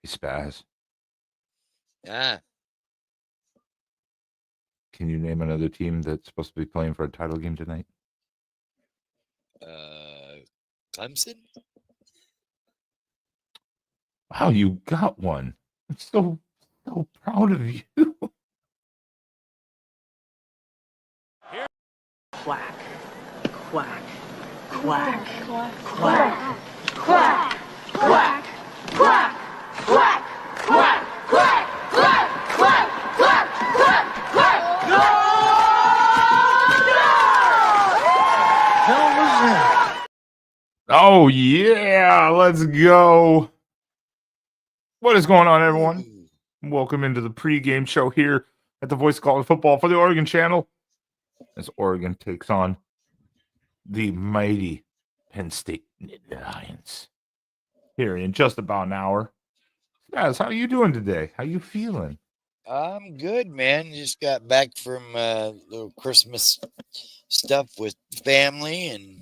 Spaz. Ah, Can you name another team that's supposed to be playing for a title game tonight? Clemson? Wow, you got one. I'm so proud of you. Quack, quack, quack, quack, quack, quack, quack, quack, quack, quack, quack, quack, quack, quack, quack, quack. No! Hell was that? Oh yeah, let's go. What is going on, everyone? Welcome into the pregame show here at the Voice of College Football for the Oregon channel. As Oregon takes on the mighty Penn State Lions here in just about an hour. Guys, how are you doing today? How you feeling? I'm good, man. Just got back from little Christmas stuff with family and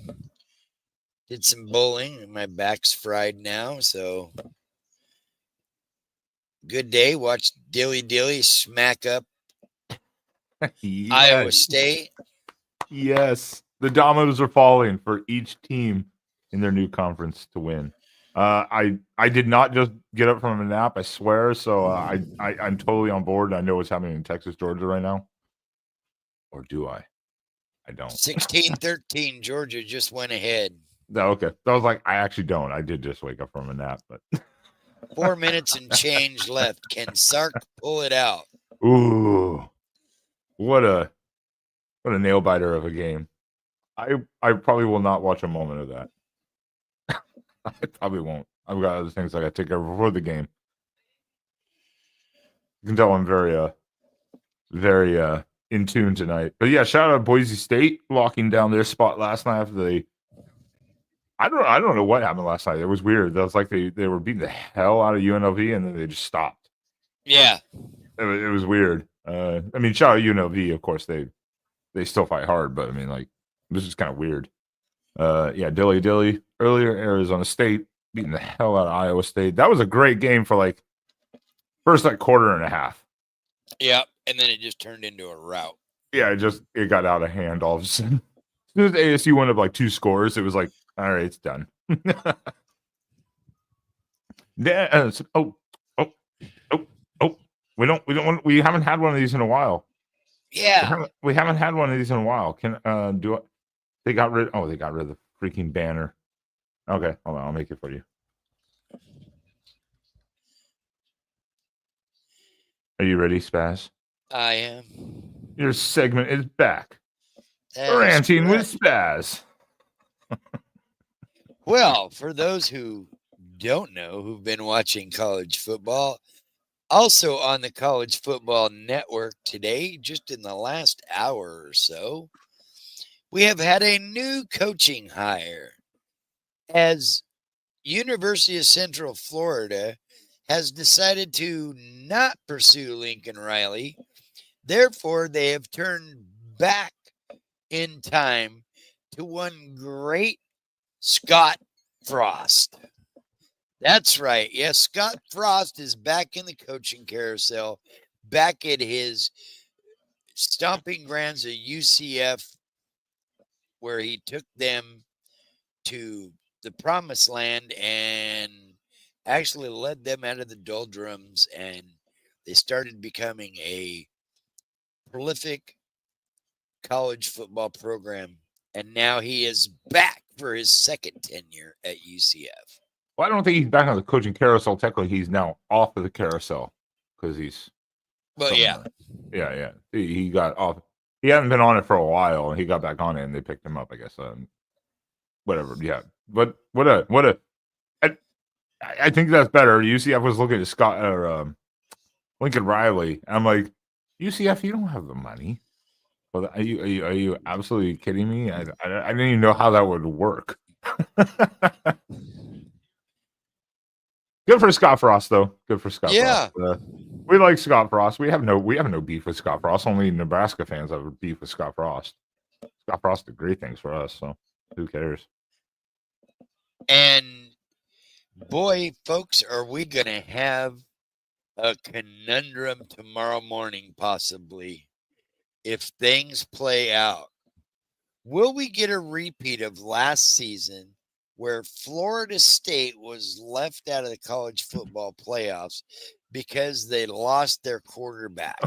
did some bowling. And my back's fried now, so good day. Watched Dilly smack up Iowa State. Yes, the dominoes are falling for each team in their new conference to win. I did not just get up from a nap, I swear. So I'm totally on board. I know what's happening in Texas, Georgia right now. Or do I? I don't. 16-13, Georgia just went ahead. No, okay. I was like, I actually don't. I did just wake up from a nap, but 4 minutes and change left. Can Sark pull it out? Ooh, what a nail biter of a game. I probably will not watch a moment of that. I probably won't. I've got other things I got to take care of before the game. You can tell I'm very in tune tonight. But yeah, shout out Boise State locking down their spot last night after they. I don't know what happened last night. It was weird. That was like they were beating the hell out of UNLV and then they just stopped. Yeah, it was weird. I mean, shout out UNLV. Of course, they still fight hard, but I mean, like, this is kind of weird. Yeah, Dilly earlier, Arizona State beating the hell out of Iowa State. That was a great game for like first like quarter and a half. Yeah, and then it just turned into a rout. Yeah, it got out of hand all of a sudden. As soon as ASU went up like 2 scores, it was like, all right, it's done. We haven't had one of these in a while. Yeah, we haven't had one of these in a while. They got rid of the freaking banner. Okay, hold on, I'll make it for you. Are you ready, Spaz? I am. Your segment is back. Ranting with Spaz. Well, for those who don't know, who've been watching college football, also on the College Football Network today, just in the last hour or so, we have had a new coaching hire as University of Central Florida has decided to not pursue Lincoln Riley. Therefore, they have turned back in time to one great Scott Frost. That's right. Yes, Scott Frost is back in the coaching carousel, back at his stomping grounds at UCF, where he took them to the promised land and actually led them out of the doldrums, and they started becoming a prolific college football program. And now he is back for his second tenure at UCF. Well, I don't think he's back on the coaching carousel. Technically, he's now off of the carousel because he's. Well, yeah. Yeah. He got off. He hadn't been on it for a while, and he got back on it, and they picked him up, I guess. Whatever. Yeah. But I think that's better. UCF was looking at Scott or Lincoln Riley. I'm like, UCF, you don't have the money. Well, are you absolutely kidding me? I didn't even know how that would work. Good for Scott Frost, though. Good for Scott Frost. We like Scott Frost. We have no beef with Scott Frost. Only Nebraska fans have beef with Scott Frost. Scott Frost did great things for us, so who cares? And Boy, folks, are we going to have a conundrum tomorrow morning, possibly, if things play out. Will we get a repeat of last season where Florida State was left out of the college football playoffs because they lost their quarterback?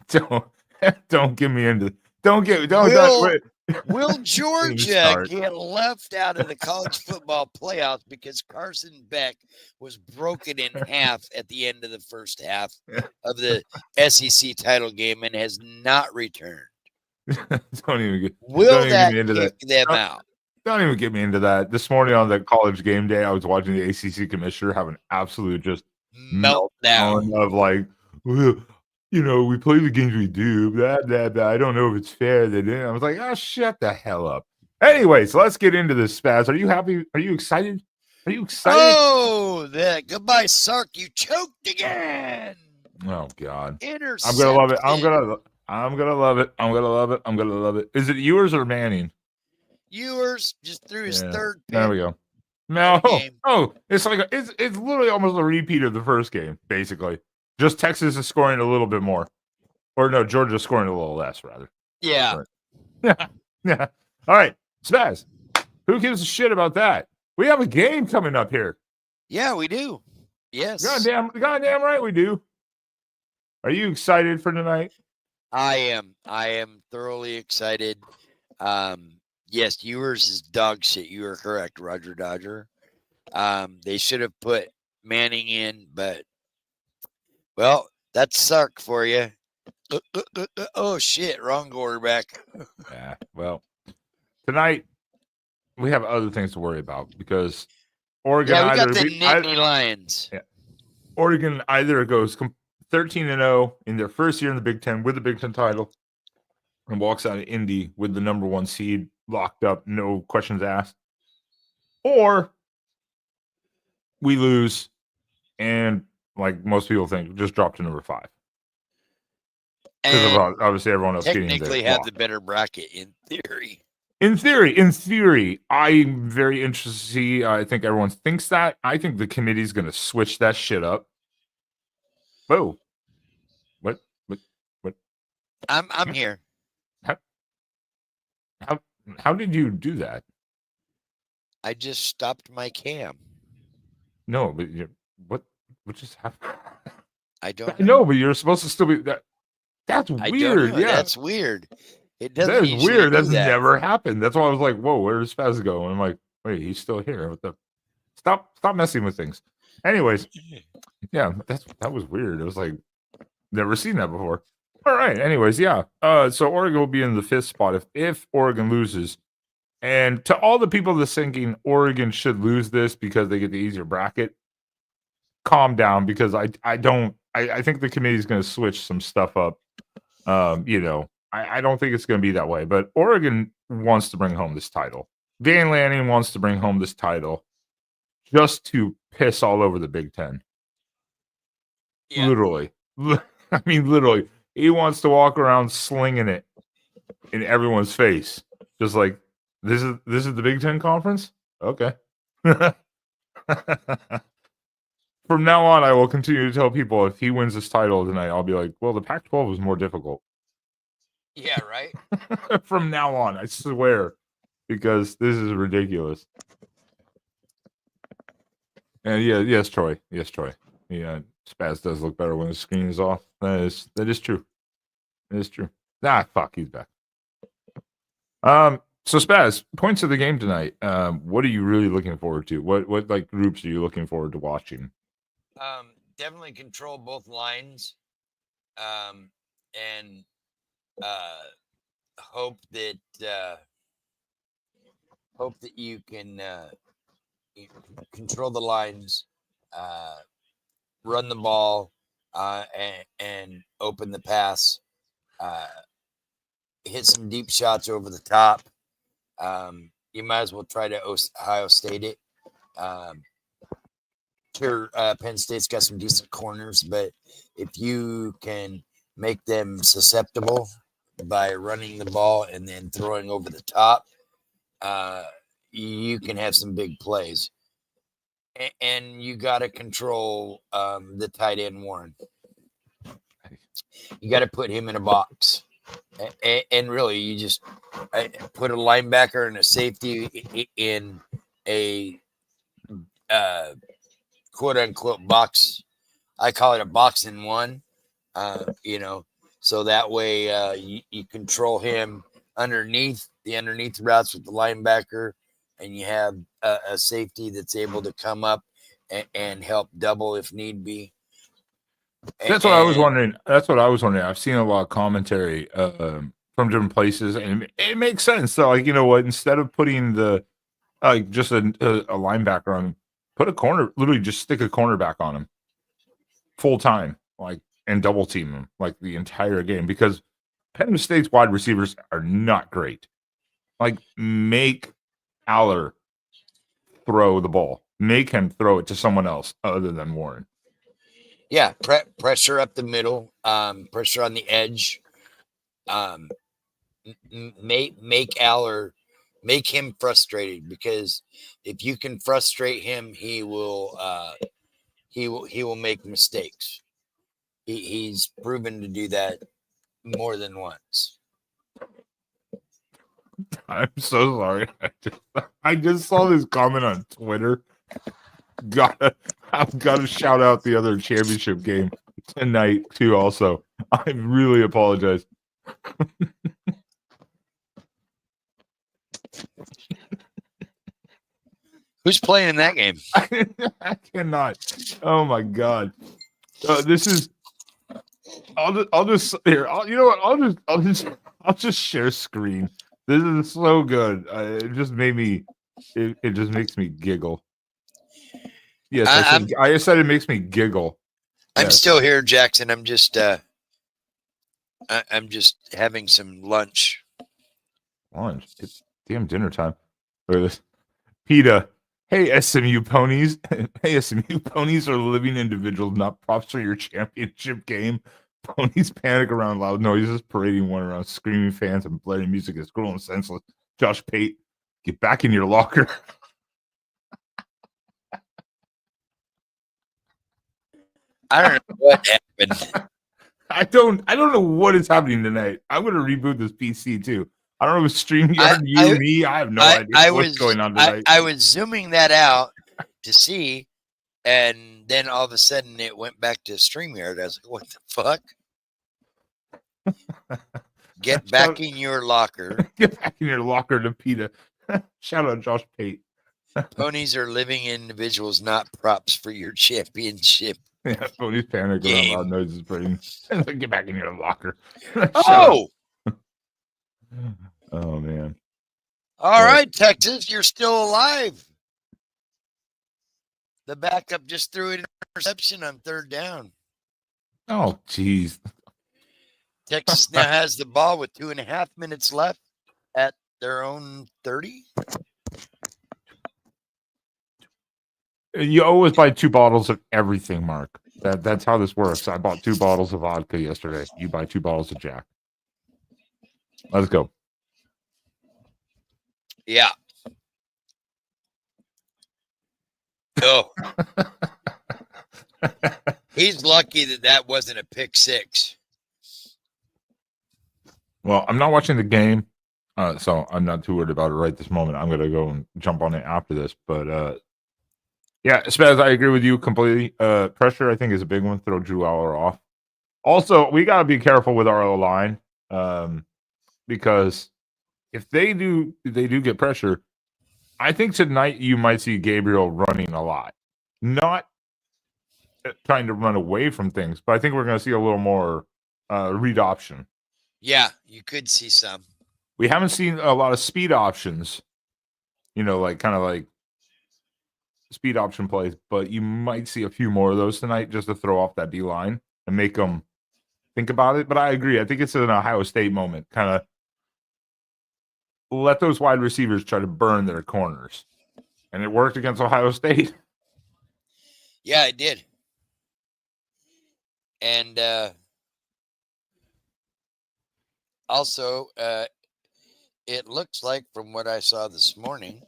Don't get me into. Don't Will Don't Georgia start. get left out of the college football playoffs because Carson Beck was broken in half at the end of the first half of the SEC title game and has not returned? Don't even get Will get that me into kick that. them out? Don't even get me into that. This morning on the college game day, I was watching the ACC commissioner have an absolute just Meltdown. of like, well, we play the games we do. Blah, blah, blah. I don't know if it's fair. I was like, oh, shut the hell up. Anyways, let's get into this, Spaz. Are you happy? Are you excited? Are you excited? Oh, goodbye, Sark. You choked again. Oh God. Intercepted. I'm gonna love it. I'm gonna love it. I'm gonna love it. I'm gonna love it. Is it Ewers or Manning? Ewers just threw his third pick. There we go. No, game. it's like it's literally almost a repeat of the first game, basically. Just Texas is scoring a little bit more, or no, Georgia's scoring a little less, rather. Yeah. Yeah. Yeah. All right, Spaz. Who gives a shit about that? We have a game coming up here. Yeah, we do. Yes. Goddamn right we do. Are you excited for tonight? I am thoroughly excited. Yes, Ewers is dog shit. You are correct, Roger Dodger. They should have put Manning in, but well, that's Sark for you. Oh shit, wrong quarterback. Yeah. Well, tonight we have other things to worry about because Oregon. Yeah, we got the Nittany Lions. Yeah. Oregon either goes 13-0 in their first year in the Big Ten with the Big Ten title and walks out of Indy with the number 1 seed locked up, no questions asked, or we lose and, like most people think, just drop to number 5. Because obviously everyone else technically have the better bracket in theory. In theory, I'm very interested to see. I think everyone thinks that. I think the committee's going to switch that shit up. Whoa. What? I'm here. How did you do that? I just stopped my cam. No, but what just happened? I don't know, but you're supposed to still be that. That's weird. Yeah, that's weird. It doesn't. That is weird. That's that. never happened. That's why I was like, "Whoa, where does Spaz go?" And I'm like, "Wait, he's still here." What the? Stop messing with things. Anyways, yeah, that was weird. It was like never seen that before. All right. Anyways, yeah. So Oregon will be in the 5th spot if Oregon loses. And to all the people that's thinking Oregon should lose this because they get the easier bracket, calm down because I think the committee is going to switch some stuff up. I don't think it's going to be that way, but Oregon wants to bring home this title. Dan Lanning wants to bring home this title just to piss all over the Big Ten. Yeah. Literally. I mean, literally. He wants to walk around slinging it in everyone's face. Just like, this is the Big Ten Conference? Okay. From now on, I will continue to tell people if he wins this title tonight, I'll be like, well, the Pac-12 was more difficult. Yeah, right. From now on, I swear, because this is ridiculous. And yes, Troy. Yeah, Spaz does look better when the screen is off. That is true. It is true. Fuck, he's back. So Spaz, points of the game tonight. What are you really looking forward to? What like groups are you looking forward to watching? Definitely control both lines. And hope that you can control the lines, run the ball, and open the pass, hit some deep shots over the top. You might as well try to Ohio State it. Sure, Penn State's got some decent corners, but if you can make them susceptible by running the ball and then throwing over the top, you can have some big plays. and you got to control the tight end Warren. You got to put him in a box, and really, you just put a linebacker and a safety in a quote unquote box. I call it a box in one. So that way you control him underneath routes with the linebacker, and you have a safety that's able to come up and help double if need be. That's what I was wondering. I've seen a lot of commentary from different places, and it makes sense. So, like, you know what? Instead of putting the just a linebacker on him, put a corner. Literally, just stick a cornerback on him full time, like, and double team him like the entire game, because Penn State's wide receivers are not great. Like, make Aller throw the ball. Make him throw it to someone else other than Warren. Yeah, pressure up the middle, pressure on the edge. Make Aller, make him frustrated, because if you can frustrate him, he will make mistakes. He's proven to do that more than once. I'm so sorry. I just saw this comment on Twitter. I've got to shout out the other championship game tonight too. Also, I really apologize. Who's playing in that game? I cannot. Oh my god. This is. I'll just here. You know what? I'll just share screen. This is so good. It just made me. It just makes me giggle. Yes, I said it makes me giggle. I'm still here, Jackson. I'm just having some lunch. Lunch? It's damn dinner time. Look at this. PETA. Hey, SMU ponies. Hey, SMU ponies are living individuals, not props for your championship game. Ponies panic around loud noises, parading one around, screaming fans and blaring music is cruel and senseless. Josh Pate, get back in your locker. I don't know what happened. I don't know what is happening tonight. I'm going to reboot this PC too. I don't know if it's StreamYard, me. I have no idea what's going on tonight. I was zooming that out to see, and then all of a sudden it went back to StreamYard. I was like, what the fuck? Get back in your locker. Get back in your locker to PETA. Shout out Josh Pate. Ponies are living individuals, not props for your championship. Yeah, ponies panic around loud noises. Get back in your locker. Oh! Oh, man. All right, Texas, you're still alive. The backup just threw an interception on third down. Oh, jeez. Texas now has the ball with 2.5 minutes left at their own 30. You always buy 2 bottles of everything, Mark. That's how this works. I bought 2 bottles of vodka yesterday. You buy 2 bottles of Jack. Let's go. Yeah. Oh. He's lucky that wasn't a pick six. Well, I'm not watching the game, so I'm not too worried about it right this moment. I'm going to go and jump on it after this. But, yeah, Spaz, I agree with you completely. Pressure, I think, is a big one. Throw Drew Aller off. Also, we got to be careful with our line, because if they do get pressure, I think tonight you might see Gabriel running a lot. Not trying to run away from things, but I think we're going to see a little more read option. Yeah, you could see some. We haven't seen a lot of speed options, kind of like speed option plays, but you might see a few more of those tonight just to throw off that D line and make them think about it. But I agree. I think it's an Ohio State moment. Kind of let those wide receivers try to burn their corners. And it worked against Ohio State. Yeah, it did. And also, it looks like from what I saw this morning,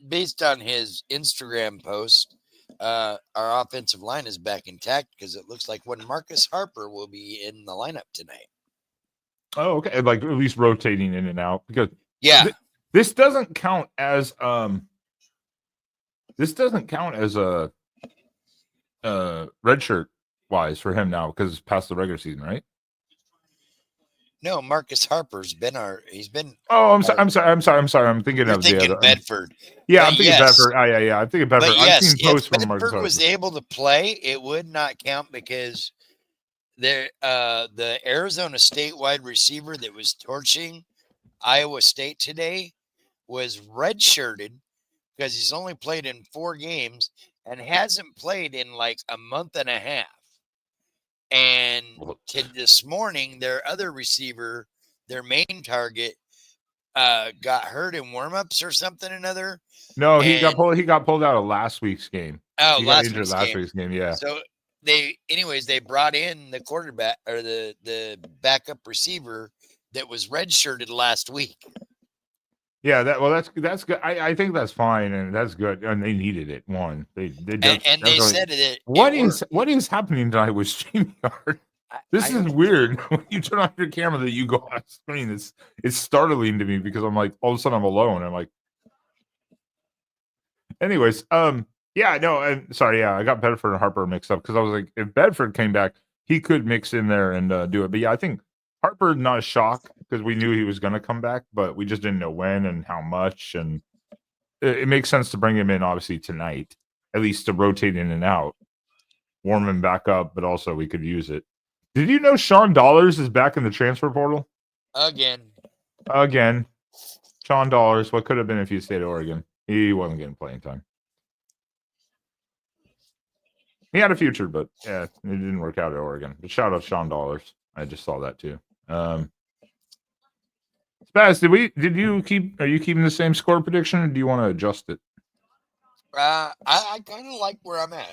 based on his Instagram post, our offensive line is back intact because it looks like when Marcus Harper will be in the lineup tonight. Oh, okay. Like at least rotating in and out because Yeah. this doesn't count as a red shirt wise for him now because it's past the regular season, right? No, Marcus Harper's been he's been. Oh, I'm sorry. I'm thinking You're of thinking the other. Bedford. Yeah, But I'm thinking yes. Bedford. Yeah. I'm thinking Bedford. But I've yes, seen if posts from Marcus Bedford Harper. was able to play, it would not count because the Arizona State wide receiver that was torching Iowa State today was redshirted because he's only played in 4 games and hasn't played in like a month and a half. And this morning, their other receiver, their main target, got hurt in warmups or something or another. No, he got pulled out of last week's game. Oh, he got injured last week's game. Yeah. So they brought in the quarterback or the backup receiver that was redshirted last week. Yeah, that's good. I think that's fine, and that's good. And they needed it. They they said that what is happening tonight with StreamYard? This is weird. When you turn on your camera, that you go off screen. It's startling to me because I'm like, all of a sudden I'm alone. I'm like, anyways, yeah, no, and sorry, yeah, I got Bedford and Harper mixed up because I was like, if Bedford came back, he could mix in there and do it. But yeah, I think Harper not a shock because we knew he was going to come back, but we just didn't know when and how much. And it makes sense to bring him in, obviously, tonight, at least to rotate in and out, warm him back up, but also we could use it. Did you know Sean Dollars is back in the transfer portal? Again. Sean Dollars, what could have been if he stayed at Oregon? He wasn't getting playing time. He had a future, but yeah, it didn't work out at Oregon. But shout out Sean Dollars. I just saw that too. Spaz, are you keeping the same score prediction, or do you want to adjust it? I kind of like where I'm at.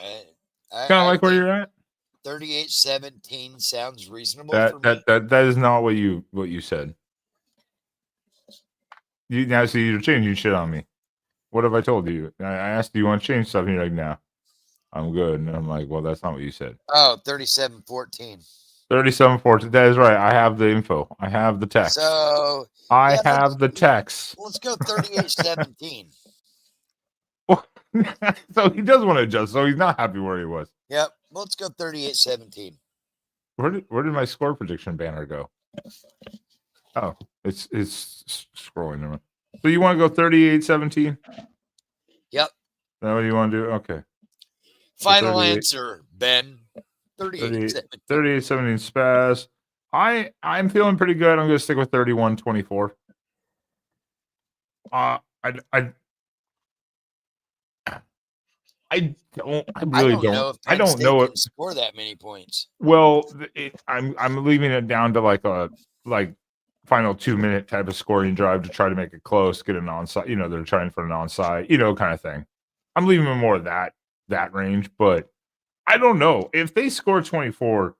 Kind of like where you're at? 38-17 sounds reasonable for me. That is not what you said. Now see, you're changing shit on me. What have I told you? I asked, do you want to change stuff? And you're like, nah, I'm good. And I'm like, well, that's not what you said. Oh, 37-14. 37-14. That is right. I have the info. I have the text. So I have the text. Let's go 38-17. So he does want to adjust. So he's not happy where he was. Yep. Let's go 38-17. Where did my score prediction banner go? Oh, it's scrolling around. So you want to go 38-17? Yep. Is that what you want to do? Okay. Final answer, Ben. 38-17 Spaz. I'm feeling pretty good. I'm going to stick with 31-24. I don't know if score that many points. Well, I'm leaving it down to like a final 2-minute type of scoring drive to try to make it close, get an onside. They're trying for an onside, kind of thing. I'm leaving it more of that range, but I don't know if they score 24.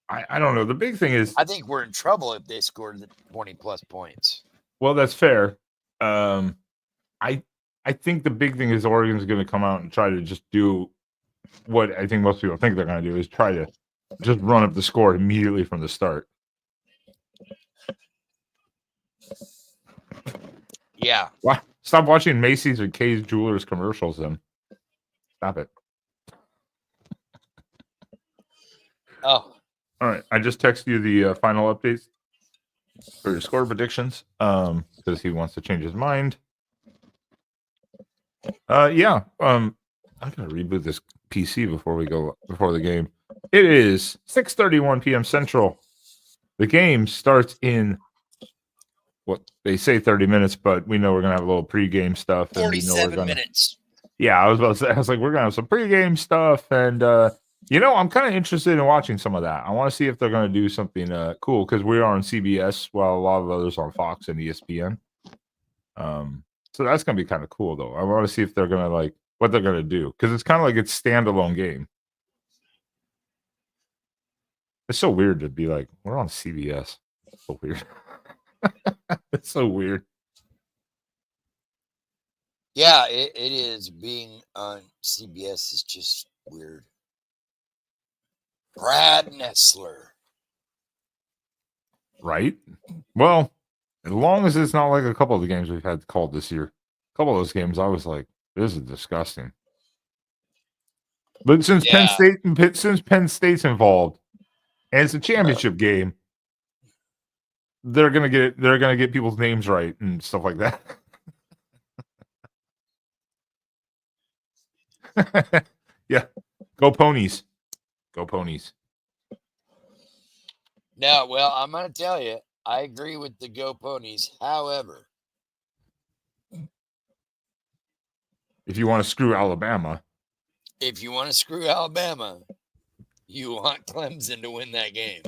I don't know. The big thing is, I think we're in trouble if they scored the 20+ points. Well, that's fair. I think the big thing is Oregon's going to come out and try to just do what I think most people think they're going to do, is try to just run up the score immediately from the start. Yeah. Stop watching Macy's or Kay's Jewelers commercials then. Stop it. Oh. All right. I just texted you the final updates for your score predictions because he wants to change his mind. Yeah. I gotta reboot this PC before the game. It is 6:31 p.m. Central. The game starts in what they say 30 minutes, but we know we're gonna have a little pregame stuff. 47 minutes. Yeah, I was about to say. I was like, we're gonna have some pregame stuff, and I'm kind of interested in watching some of that. I want to see if they're gonna do something cool because we are on CBS, while a lot of others are on Fox and ESPN. So that's gonna be kind of cool, though. I want to see if they're gonna what they're gonna do because it's kind of like it's standalone game. It's so weird to be like, we're on CBS. It's so weird. It's so weird. Yeah, it is. Being on CBS is just weird. Brad Nessler. Right? Well, as long as it's not like a couple of the games we've had called this year. A couple of those games, I was like, this is disgusting. But since Yeah. Penn State's involved, and it's a championship game, they're gonna get people's names right and stuff like that. Yeah, go ponies, go ponies. Now, well, I'm going to tell you, I agree with the Go Ponies. However, If you want to screw Alabama, if you want to screw Alabama, you want Clemson to win that game.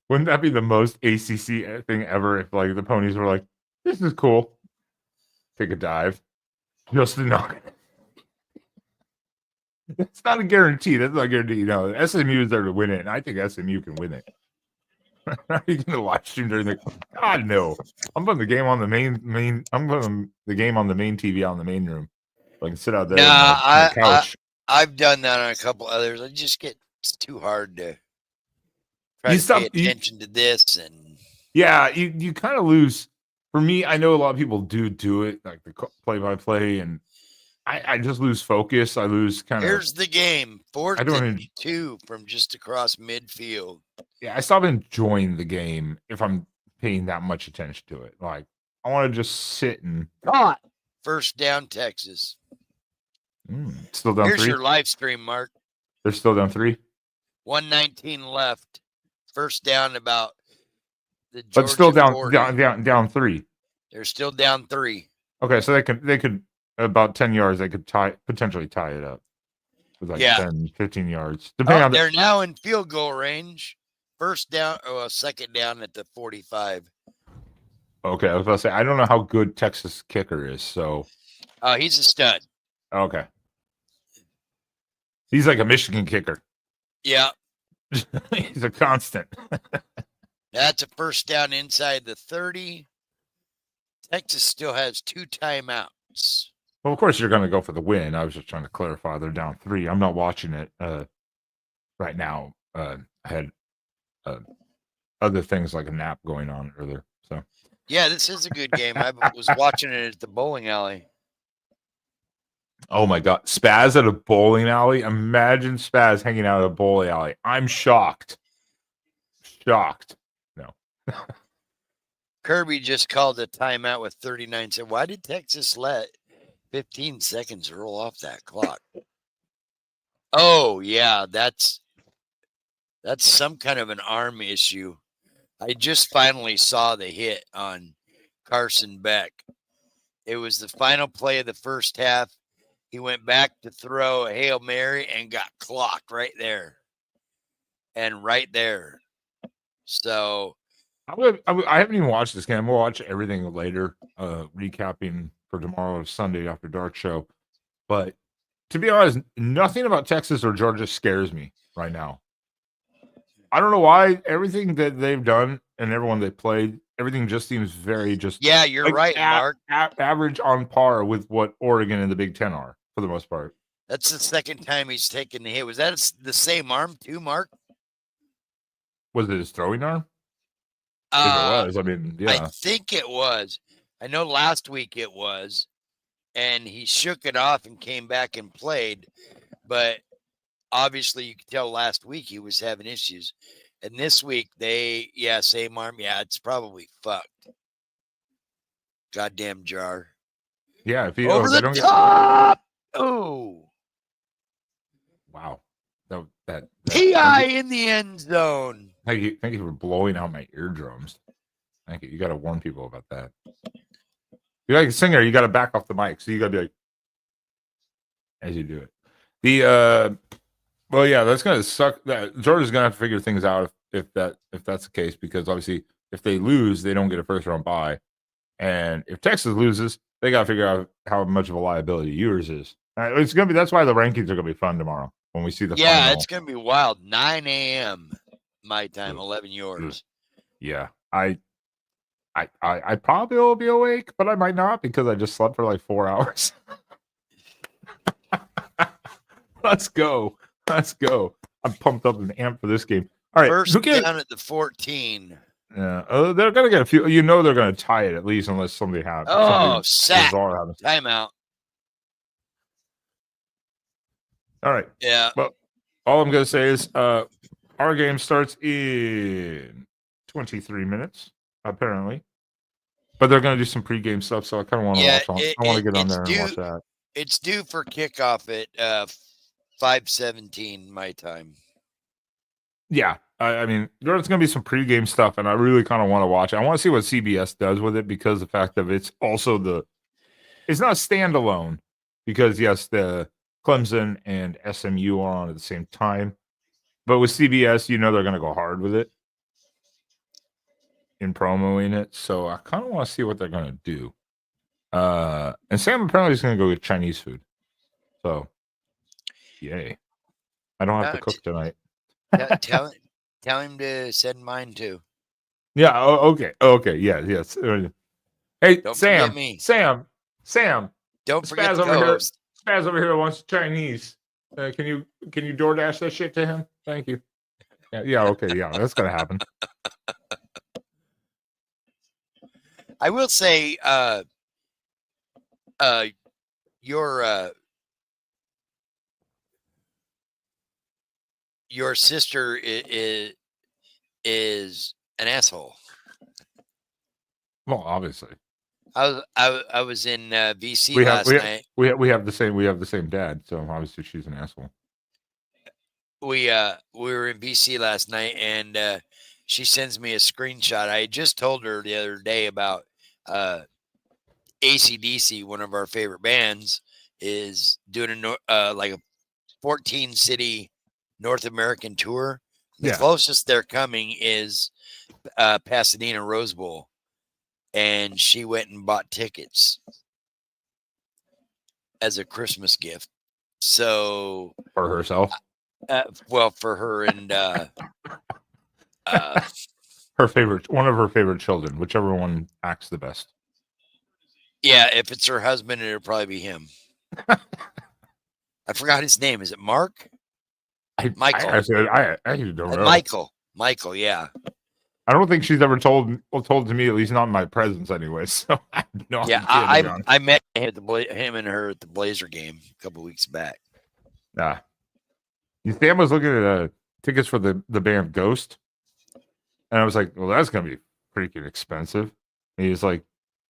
wouldn't that be the most ACC thing ever? If like the ponies were like, this is cool, take a dive, just to knock. It's not a guarantee. That's not a guarantee. You know, SMU is there to win it, and I think SMU can win it. Are you going to watch stream during the? God no! I'm putting the game on the main. I'm putting the game on the main TV on the main room. So I can sit out there on my couch. I've done that on a couple others. I just get it's too hard to try to pay attention to this, and yeah, you kind of lose. For me, I know a lot of people do it like the play-by-play, and I just lose focus. I lose kind of. Here's the game. 4th and 2 from just across midfield. Yeah, I stop enjoying the game if I'm paying that much attention to it. Like, I want to just sit and. First down, Texas. Still down 3? Here's your live stream, Mark. They're still down 3? 1:19 left. First down about the Georgia But still down 40. down 3. They're still down 3. Okay, so they could about 10 yards, they could potentially tie it up. With like 10, 15 yards. Depending on they're now in field goal range. First down, second down at the 45. Okay, I was about to say, I don't know how good Texas kicker is, so. He's a stud. Okay. He's like a Michigan kicker. Yeah. He's a constant. That's a first down inside the 30. Texas still has 2 timeouts. Well, of course, you're going to go for the win. I was just trying to clarify. They're down 3. I'm not watching it right now. I had other things like a nap going on earlier. So. Yeah, this is a good game. I was watching it at the bowling alley. Oh, my God. Spaz at a bowling alley? Imagine Spaz hanging out at a bowling alley. I'm shocked. Shocked. No. Kirby just called a timeout with 39 seconds. Why did Texas let 15 seconds roll off that clock? Oh, yeah, that's some kind of an arm issue. I just finally saw the hit on Carson Beck. It was the final play of the first half. He went back to throw a Hail Mary and got clocked right there. And right there. So I haven't even watched this game. We'll watch everything later, recapping for tomorrow's Sunday After Dark show. But to be honest, nothing about Texas or Georgia scares me right now. I don't know why. Everything that they've done and everyone they played, everything just seems very just. Yeah, you're right, Mark. Average on par with what Oregon and the Big Ten are for the most part. That's the second time he's taken the hit. Was that the same arm too, Mark? Was it his throwing arm? If it was, I mean, yeah. I think it was. I know last week it was, and he shook it off and came back and played. But obviously, you could tell last week he was having issues. And this week, same arm. Yeah, it's probably fucked. Goddamn jar. Yeah, if he over the top. Oh, wow. That PI in the end zone. Thank you for blowing out my eardrums. Thank you. You got to warn people about that. You're like a singer. You got to back off the mic, so you got to be like as you do it. Well, yeah, that's gonna suck. That Georgia's gonna have to figure things out if that's the case, because obviously if they lose, they don't get a first round bye, and if Texas loses, they got to figure out how much of a liability yours is. It's gonna be. That's why the rankings are gonna be fun tomorrow when we see the. Yeah, it's gonna be wild. 9 a.m. my time, 11 yours. Yeah, I probably will be awake, but I might not because I just slept for like 4 hours. Let's go. Let's go. I'm pumped up and amped for this game. All right. First down at the 14. Yeah. They're going to get a few. You know they're going to tie it at least unless somebody happens. Oh, sack. Happens. Timeout. All right. Yeah. Well, all I'm going to say is our game starts in 23 minutes, apparently. But they're going to do some pregame stuff, so I kind of want to watch on. I want to get on there and watch that. It's due for kickoff at 5:17 my time. Yeah, I mean, there's going to be some pregame stuff, and I really kind of want to watch it. I want to see what CBS does with it because the fact that it's also it's not standalone because yes, the Clemson and SMU are on at the same time, but with CBS, you know they're going to go hard with it in promoing it. So I kind of want to see what they're going to do. And Sam apparently is going to go get Chinese food. So, yay! I don't have to cook tonight. Tell him to send mine too. Yeah. Okay. Okay. Yeah. Yes. Hey, Don't Sam. forget me. Sam. Don't forget Spaz the over here. co-host. Spaz over here wants Chinese. Can you DoorDash that shit to him? Thank you. Yeah. Okay. Yeah. That's gonna happen. I will say, your sister is an asshole. Well, obviously. I was in VC last night. We have the same dad, so obviously she's an asshole. We were in VC last night, and she sends me a screenshot. I just told her the other day about AC/DC, one of our favorite bands, is doing like a 14-city North American tour. The closest they're coming is Pasadena Rose Bowl, and she went and bought tickets as a Christmas gift. So for herself, well, for her and one of her favorite children, whichever one acts the best. Yeah, if it's her husband, it'll probably be him. I forgot his name. Is it Mark? Michael. I actually don't know. Michael, yeah. I don't think she's ever told to me, at least not in my presence anyway. So I have no idea. I met him and her at the Blazer game a couple weeks back. Yeah. Sam was looking at tickets for the band Ghost. And I was like, well, that's going to be freaking expensive. And he's like,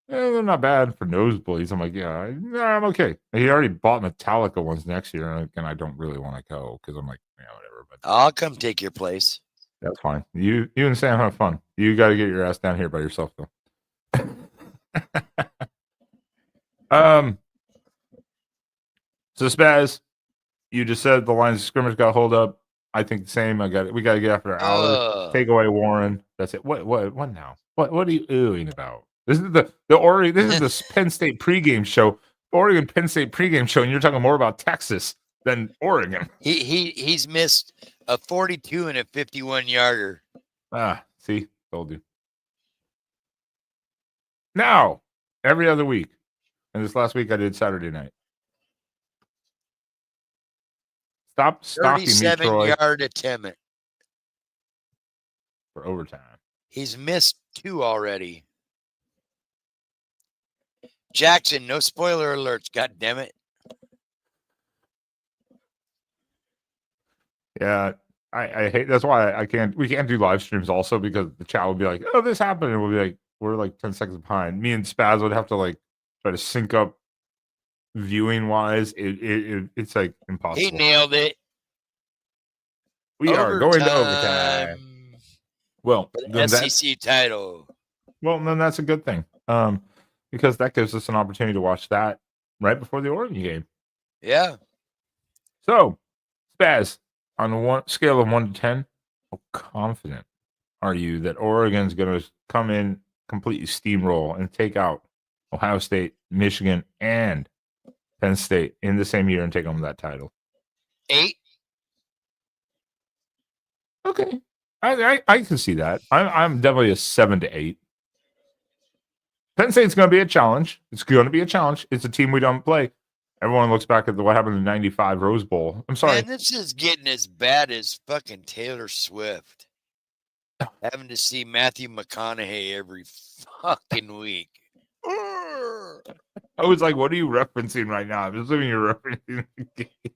they're not bad for nosebleeds. I'm like, yeah, I'm okay. And he already bought Metallica ones next year. And I don't really want to go because I'm like, yeah, whatever. But I'll come take your place. That's fine. You and Sam have fun. You got to get your ass down here by yourself, though. So Spaz, you just said the lines of scrimmage got hold up. I think the same. We got to get after hours. Take away Warren. That's it. What now? What are you oohing about? This is the Oregon. This is the Penn State pregame show. Oregon Penn State pregame show, and you're talking more about Texas than Oregon. He's missed a 42 and a 51-yarder. See, told you. Now, every other week, and this last week I did Saturday night. Stop stalking me, Troy. 37-yard attempt for overtime. He's missed 2 already. Jackson, no spoiler alerts. God damn it. Yeah, I hate. That's why we can't do live streams also because the chat will be like, oh, this happened, and we'll be like, we're like 10 seconds behind. Me and Spaz would have to like try to sync up viewing wise. It's like impossible. He nailed it. We are going to overtime. Well, SEC title. Well, then that's a good thing. Because that gives us an opportunity to watch that right before the Oregon game. Yeah. So, Spaz, on a scale of 1 to 10, how confident are you that Oregon's going to come in, completely steamroll, and take out Ohio State, Michigan, and Penn State in the same year and take home that title? 8. Okay. I can see that. I'm definitely a 7 to 8. Penn State's going to be a challenge. It's going to be a challenge. It's a team we don't play. Everyone looks back at what happened in '95 Rose Bowl. I'm sorry. Man, this is getting as bad as fucking Taylor Swift. Having to see Matthew McConaughey every fucking week. I was like, what are you referencing right now? I'm assuming you're referencing the game.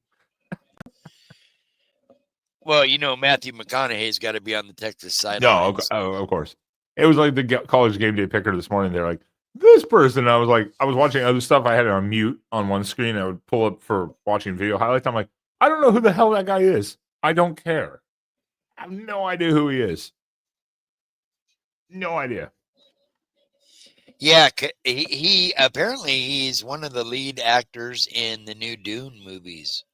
Well, you know, Matthew McConaughey's got to be on the Texas No, sidelines. of course. It was like the college game day picker this morning. They're like, this person. I was like, I was watching other stuff. I had it on mute on one screen. I would pull up for watching video highlights. I'm like, I don't know who the hell that guy is. I don't care. I have no idea who he is. No idea. Yeah, he apparently he's one of the lead actors in the new Dune movies.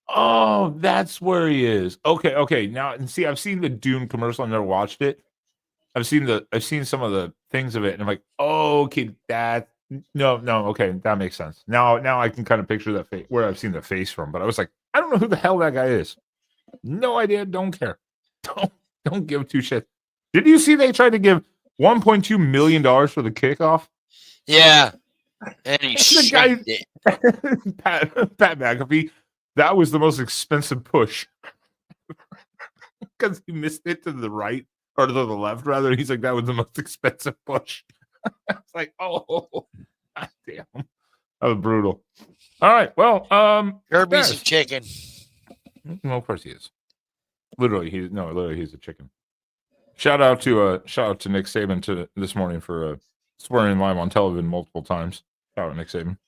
Oh, that's where he is. Okay. Now, and see, I've seen the Dune commercial. I've never watched it. I've seen some of the things of it, and I'm like, oh, okay, no, okay, that makes sense. Now I can kind of picture that face where I've seen the face from. But I was like, I don't know who the hell that guy is. No idea. Don't care. Don't give two shits. Did you see they tried to give $1.2 million for the kickoff? Yeah, and he The guy, shit it. Pat McAfee. That was the most expensive push because he missed it to the right or to the left, rather. He's like, that was the most expensive push. It's like, oh, God damn, that was brutal. All right, well, Kirby's yes. a chicken. Well, of course he is. Literally, he's a chicken. Shout out to Nick Saban this morning for swearing live on television multiple times. Shout out Nick Saban.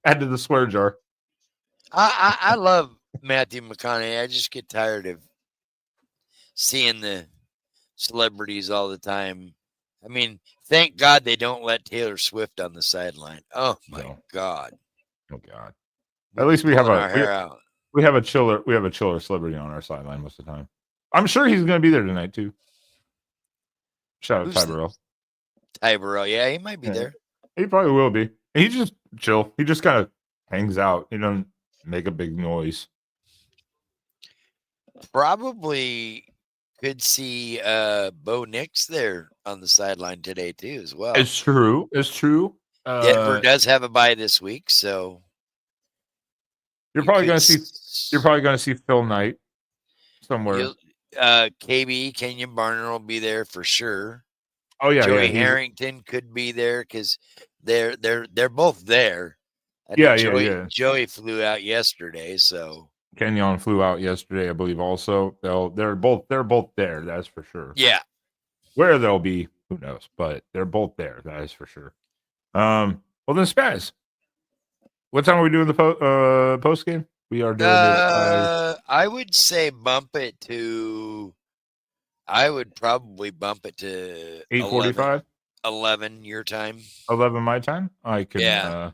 Add to the swear jar. I love Matthew McConaughey. I just get tired of seeing the celebrities all the time. I mean, thank God they don't let Taylor Swift on the sideline. Oh my God. Oh God. At least we have our hair out. We have a chiller celebrity on our sideline most of the time. I'm sure he's going to be there tonight too. Shout out Ty Burrell. Ty Burrell, yeah, he might be there. He probably will be. He's just chill. He just kind of hangs out. He doesn't make a big noise. Probably could see Bo Nix there on the sideline today too, as well. It's true. Denver does have a bye this week, so you're probably going to see Phil Knight somewhere. KB Kenyon Barner will be there for sure. Oh yeah, Joey Harrington could be there because they're both there. Joey flew out yesterday, so Kenyon flew out yesterday, I believe. Also, they're both there. That's for sure. Yeah, where they'll be, who knows? But they're both there. That is for sure. Well then, Spaz, what time are we doing the post game? We are doing it. I would say bump it to. I would probably bump it to 8:45, 11 your time, 11 my time. I can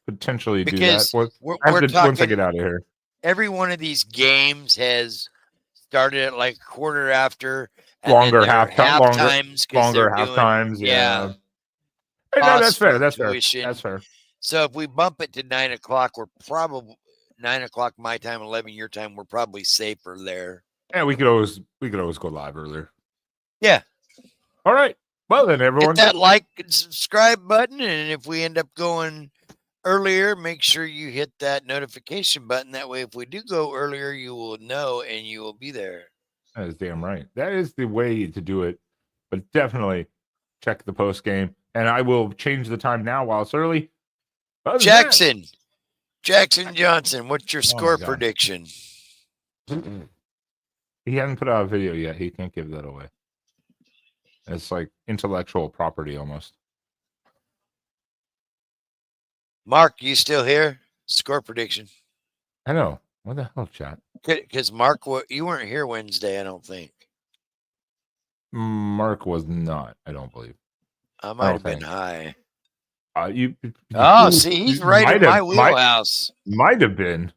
potentially do that. Once I get out of here. Every one of these games has started at like quarter after. Longer halftimes. Longer halftimes. Yeah. Hey, no, that's fair. That's fair. So if we bump it to 9 o'clock, we're probably 9 o'clock my time, 11 your time. We're probably safer there. Yeah, we could always go live earlier. Yeah. All right. Well then, everyone, hit that like and subscribe button, and if we end up going earlier, make sure you hit that notification button. That way, if we do go earlier, you will know and you will be there. That is damn right. That is the way to do it. But definitely check the post game, and I will change the time now while it's early. Jackson Johnson, what's your score prediction? He hasn't put out a video yet. He can't give that away. It's like intellectual property almost. Mark, you still here? Score prediction. I know. What the hell, chat? Because Mark, you weren't here Wednesday, I don't think. Mark was not, I don't believe. I might have been high. See, he's right in my wheelhouse. Might have been.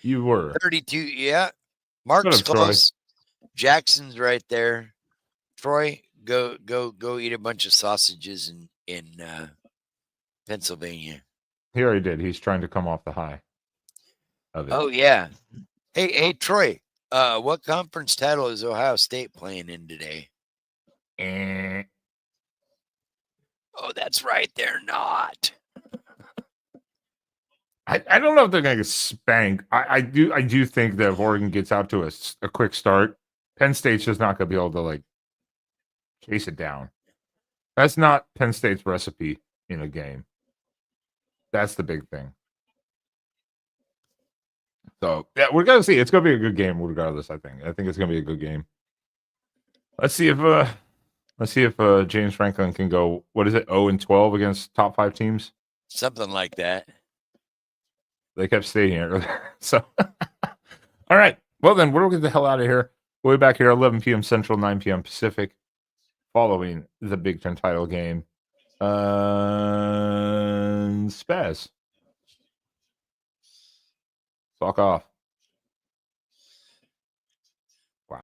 You were 32. Yeah, Mark's close. Jackson's right there. Troy, go eat a bunch of sausages in Pennsylvania. He already did. He's trying to come off the high of it. Oh yeah. Hey Troy. What conference title is Ohio State playing in today? Oh, that's right. They're not. I don't know if they're going to get spanked. I do think that if Oregon gets out to a quick start, Penn State's just not going to be able to like chase it down. That's not Penn State's recipe in a game. That's the big thing. So yeah, we're gonna see. It's gonna be a good game, regardless. I think it's gonna be a good game. Let's see if James Franklin can go. What is it? 0-12 against top 5 teams. Something like that. They kept staying here. So, all right. Well, then we'll get the hell out of here. We'll be back here 11 p.m. Central, 9 p.m. Pacific, following the Big Ten title game. Spaz. Fuck off.